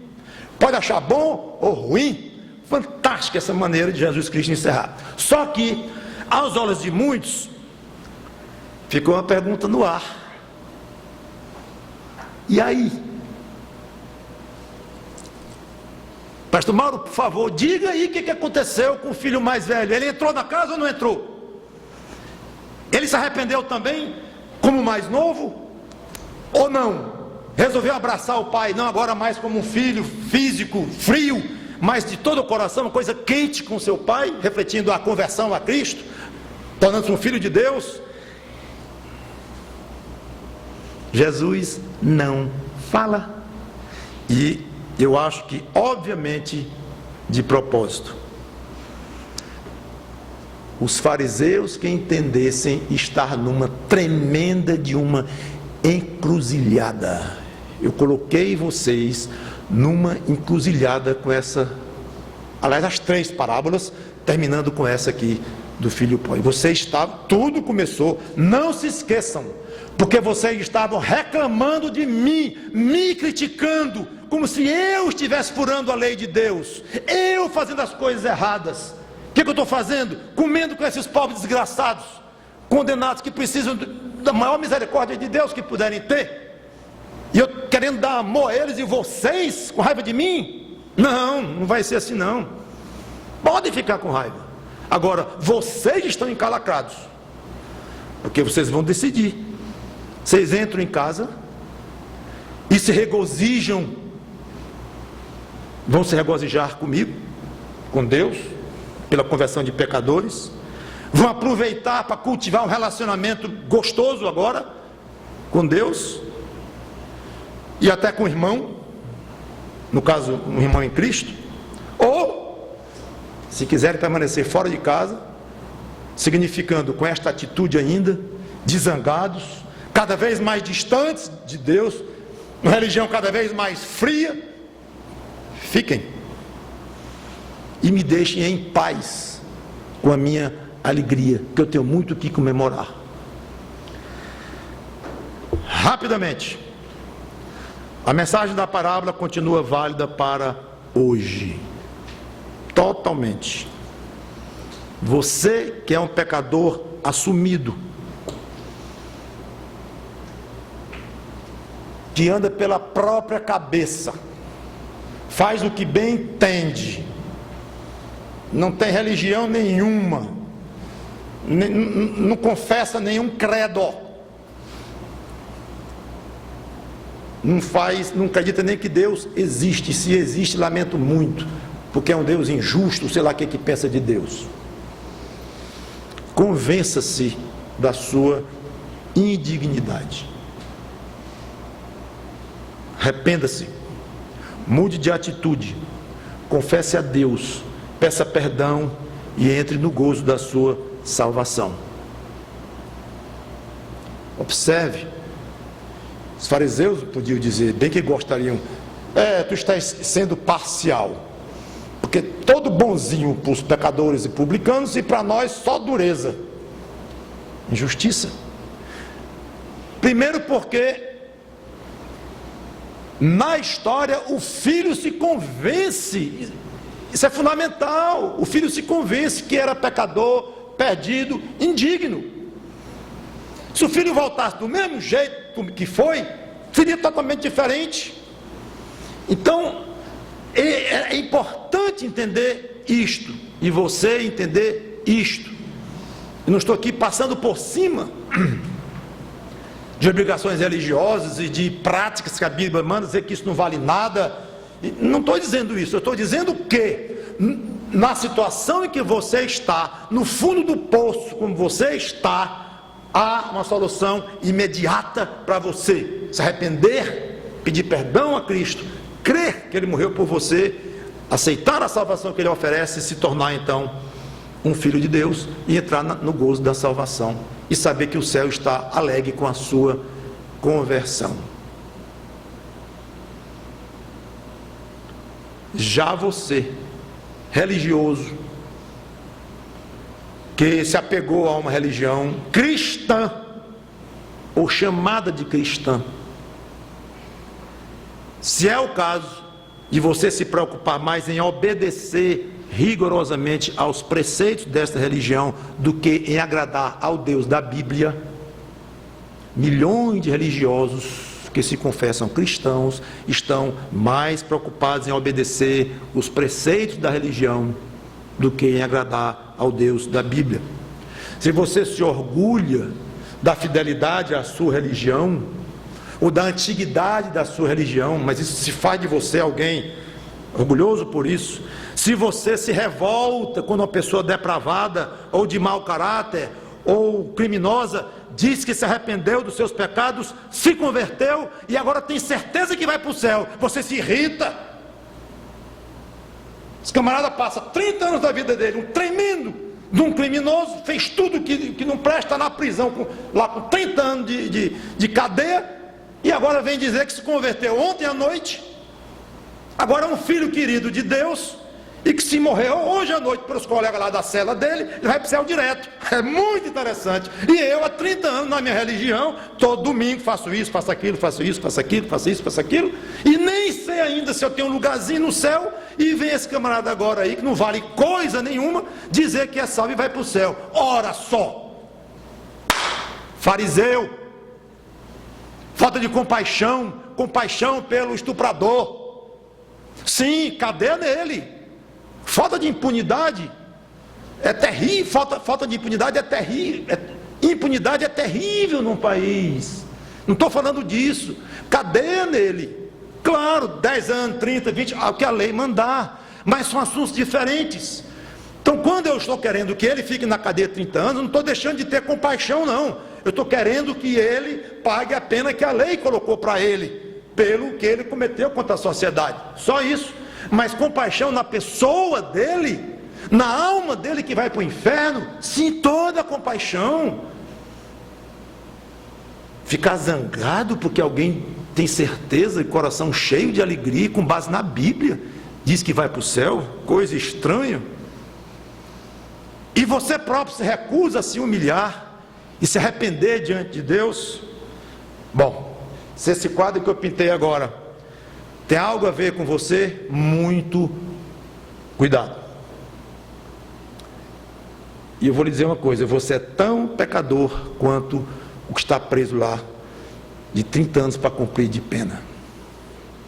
Pode achar bom ou ruim, fantástica essa maneira de Jesus Cristo encerrar. Só que aos olhos de muitos ficou uma pergunta no ar: e aí? Pastor Mauro, por favor, diga aí o que aconteceu com o filho mais velho. Ele entrou na casa ou não entrou? Ele se arrependeu também como mais novo? Ou não? Resolveu abraçar o pai, não agora mais como um filho físico, frio, mas de todo o coração, uma coisa quente com seu pai, refletindo a conversão a Cristo, tornando-se um filho de Deus? Jesus não fala. E eu acho que, obviamente, de propósito. Os fariseus que entendessem estar numa tremenda de uma encruzilhada. Eu coloquei vocês numa encruzilhada com essa, aliás, as 3 parábolas, terminando com essa aqui do filho pródigo. Vocês estavam, tudo começou, não se esqueçam, porque vocês estavam reclamando de mim, me criticando, como se eu estivesse furando a lei de Deus, eu fazendo as coisas erradas. O que eu estou fazendo? Comendo com esses pobres desgraçados, condenados, que precisam da maior misericórdia de Deus que puderem ter, e eu querendo dar amor a eles, e vocês com raiva de mim? Não, não vai ser assim não. Podem ficar com raiva. Agora, vocês estão encalacrados, porque vocês vão decidir. Vocês entram em casa e se regozijam, vão se regozijar comigo, com Deus, pela conversão de pecadores, vão aproveitar para cultivar um relacionamento gostoso agora com Deus, e até com o irmão, no caso um irmão em Cristo, ou se quiserem permanecer fora de casa, significando com esta atitude ainda, de zangados, cada vez mais distantes de Deus, uma religião cada vez mais fria. Fiquem e me deixem em paz com a minha alegria, que eu tenho muito o que comemorar. Rapidamente, a mensagem da parábola continua válida para hoje, totalmente. Você que é um pecador assumido, que anda pela própria cabeça, faz o que bem entende, não tem religião nenhuma, não confessa nenhum credo, não acredita nem que Deus existe. Se existe, lamento muito, porque é um Deus injusto, sei lá o que pensa de Deus. Convença-se da sua indignidade, arrependa-se, mude de atitude, confesse a Deus, peça perdão e entre no gozo da sua salvação. Observe, os fariseus podiam dizer, bem que gostariam, tu estás sendo parcial, porque todo bonzinho para os pecadores e publicanos, e para nós só dureza, injustiça. Primeiro porque na história o filho se convence, isso é fundamental, o filho se convence que era pecador, perdido, indigno. Se o filho voltasse do mesmo jeito que foi, seria totalmente diferente. Então, é importante entender isto, e você entender isto. Eu não estou aqui passando por cima de obrigações religiosas e de práticas que a Bíblia manda, dizer que isso não vale nada. Não estou dizendo isso, eu estou dizendo que na situação em que você está, no fundo do poço como você está, há uma solução imediata para você: se arrepender, pedir perdão a Cristo, crer que Ele morreu por você, aceitar a salvação que Ele oferece e se tornar então um filho de Deus e entrar no gozo da salvação e saber que o céu está alegre com a sua conversão. Já você, religioso, que se apegou a uma religião cristã, ou chamada de cristã, se é o caso de você se preocupar mais em obedecer rigorosamente aos preceitos desta religião do que em agradar ao Deus da Bíblia, milhões de religiosos que se confessam cristãos estão mais preocupados em obedecer os preceitos da religião do que em agradar ao Deus da Bíblia. Se você se orgulha da fidelidade à sua religião, ou da antiguidade da sua religião, mas isso se faz de você alguém orgulhoso por isso. Se você se revolta quando uma pessoa depravada, ou de mau caráter, ou criminosa, diz que se arrependeu dos seus pecados, se converteu e agora tem certeza que vai para o céu, você se irrita. Esse camarada passa 30 anos da vida dele, um tremendo de um criminoso, fez tudo que não presta na prisão, lá com 30 anos de cadeia, e agora vem dizer que se converteu ontem à noite, agora é um filho querido de Deus, e que se morreu hoje à noite pelos colegas lá da cela dele, ele vai para o céu direto. É muito interessante. E eu há 30 anos na minha religião, todo domingo faço isso, faço aquilo, faço isso, faço aquilo, faço isso, faço aquilo, e nem sei ainda se eu tenho um lugarzinho no céu, e vem esse camarada agora aí, que não vale coisa nenhuma, dizer que é salvo e vai para o céu. Ora só, fariseu, falta de compaixão, compaixão pelo estuprador. Sim, cadeia nele. Falta de impunidade é terrível, falta de impunidade é terrível, impunidade é terrível num país. Não estou falando disso, cadeia nele, claro, 10 anos, 30, 20, o que a lei mandar, mas são assuntos diferentes. Então quando eu estou querendo que ele fique na cadeia 30 anos, não estou deixando de ter compaixão não, eu estou querendo que ele pague a pena que a lei colocou para ele, pelo que ele cometeu contra a sociedade, só isso. Mas compaixão na pessoa dele, na alma dele que vai para o inferno, sim, toda compaixão. Ficar zangado porque alguém tem certeza e coração cheio de alegria, com base na Bíblia, diz que vai para o céu, coisa estranha. E você próprio se recusa a se humilhar e se arrepender diante de Deus. Bom, se esse quadro que eu pintei agora tem algo a ver com você, muito cuidado. E eu vou lhe dizer uma coisa: você é tão pecador quanto o que está preso lá de 30 anos para cumprir de pena.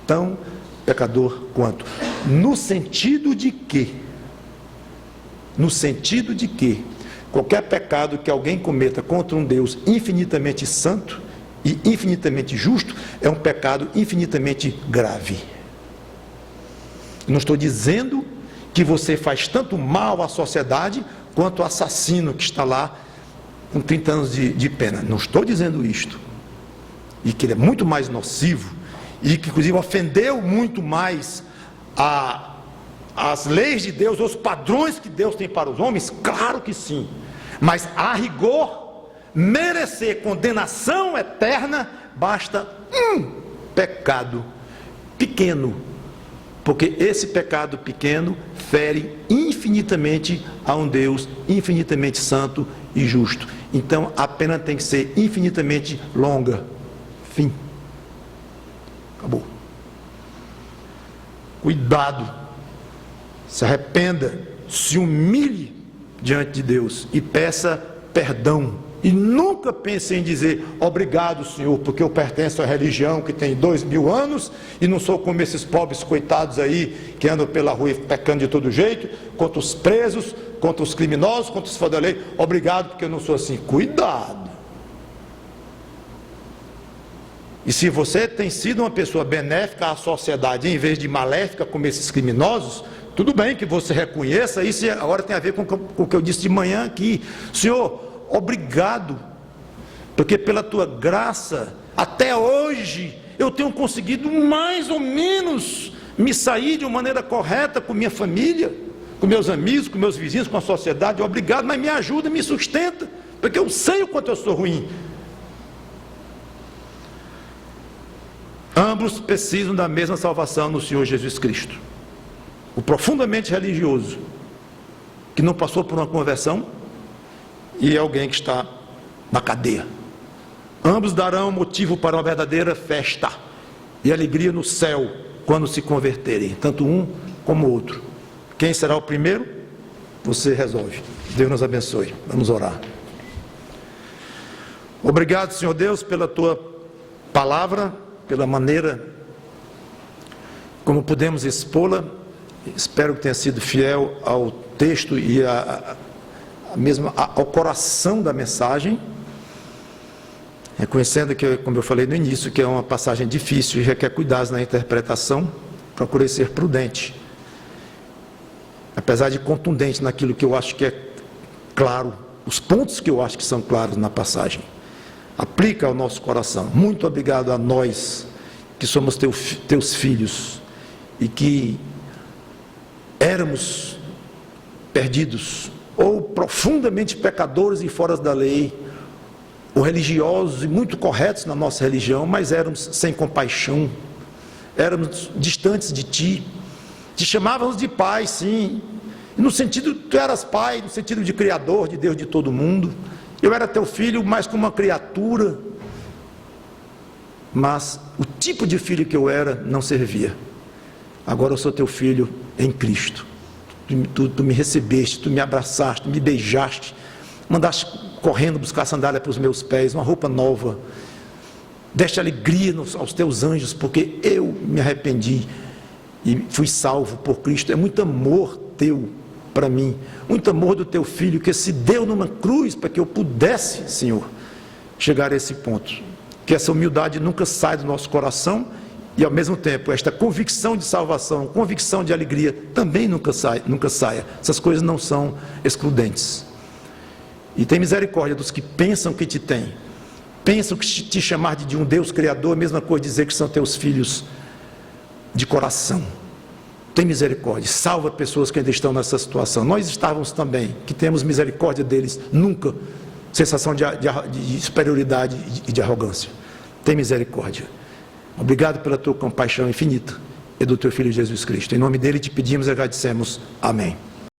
Tão pecador quanto. No sentido de que qualquer pecado que alguém cometa contra um Deus infinitamente santo e infinitamente justo, é um pecado infinitamente grave. Não estou dizendo que você faz tanto mal à sociedade quanto o assassino que está lá com 30 anos de pena. Não estou dizendo isto. E que ele é muito mais nocivo, e que inclusive ofendeu muito mais as leis de Deus, os padrões que Deus tem para os homens, claro que sim. Mas a rigor, merecer condenação eterna, basta um pecado pequeno, porque esse pecado pequeno fere infinitamente a um Deus infinitamente santo e justo. Então a pena tem que ser infinitamente longa. Fim. Acabou. Cuidado, se arrependa, se humilhe diante de Deus e peça perdão E nunca pense em dizer, obrigado, Senhor, porque eu pertenço à religião que tem 2000 anos e não sou como esses pobres coitados aí que andam pela rua pecando de todo jeito, contra os presos, contra os criminosos, contra os fora da lei. Obrigado, porque eu não sou assim. Cuidado. E se você tem sido uma pessoa benéfica à sociedade, em vez de maléfica como esses criminosos, tudo bem que você reconheça isso. Agora tem a ver com o que eu disse de manhã aqui. Senhor, obrigado, porque pela tua graça, até hoje, eu tenho conseguido mais ou menos me sair de uma maneira correta com minha família, com meus amigos, com meus vizinhos, com a sociedade. Obrigado, mas me ajuda, me sustenta, porque eu sei o quanto eu sou ruim. Ambos precisam da mesma salvação no Senhor Jesus Cristo. O profundamente religioso, que não passou por uma conversão, e alguém que está na cadeia. Ambos darão motivo para uma verdadeira festa e alegria no céu quando se converterem, tanto um como o outro. Quem será o primeiro? Você resolve. Deus nos abençoe. Vamos orar. Obrigado, Senhor Deus, pela tua palavra, pela maneira como podemos expô-la. Espero que tenha sido fiel ao texto e ao coração da mensagem, reconhecendo que, como eu falei no início, que é uma passagem difícil e requer cuidados na interpretação. Procurei ser prudente, apesar de contundente naquilo que eu acho que é claro, os pontos que eu acho que são claros na passagem. Aplica ao nosso coração. Muito obrigado a nós que somos teus filhos e que éramos perdidos ou profundamente pecadores e fora da lei, ou religiosos e muito corretos na nossa religião, mas éramos sem compaixão, éramos distantes de ti, te chamávamos de pai, sim, e no sentido, tu eras pai, no sentido de criador, de Deus de todo mundo. Eu era teu filho, mais como uma criatura, mas o tipo de filho que eu era não servia. Agora eu sou teu filho em Cristo. Tu me recebeste, tu me abraçaste, tu me beijaste, mandaste correndo buscar sandália para os meus pés, uma roupa nova, deste alegria aos teus anjos, porque eu me arrependi e fui salvo por Cristo. É muito amor teu para mim, muito amor do teu filho, que se deu numa cruz para que eu pudesse, Senhor, chegar a esse ponto. Que essa humildade nunca saia do nosso coração. E ao mesmo tempo, esta convicção de salvação, convicção de alegria, também nunca saia. Essas coisas não são excludentes. E tem misericórdia dos que pensam que te têm. Pensam que te chamar de um Deus Criador, a mesma coisa dizer que são teus filhos de coração. Tem misericórdia. Salva pessoas que ainda estão nessa situação. Nós estávamos também, que temos misericórdia deles. Nunca sensação de superioridade e de arrogância. Tem misericórdia. Obrigado pela tua compaixão infinita e do teu Filho Jesus Cristo. Em nome dele te pedimos e agradecemos. Amém.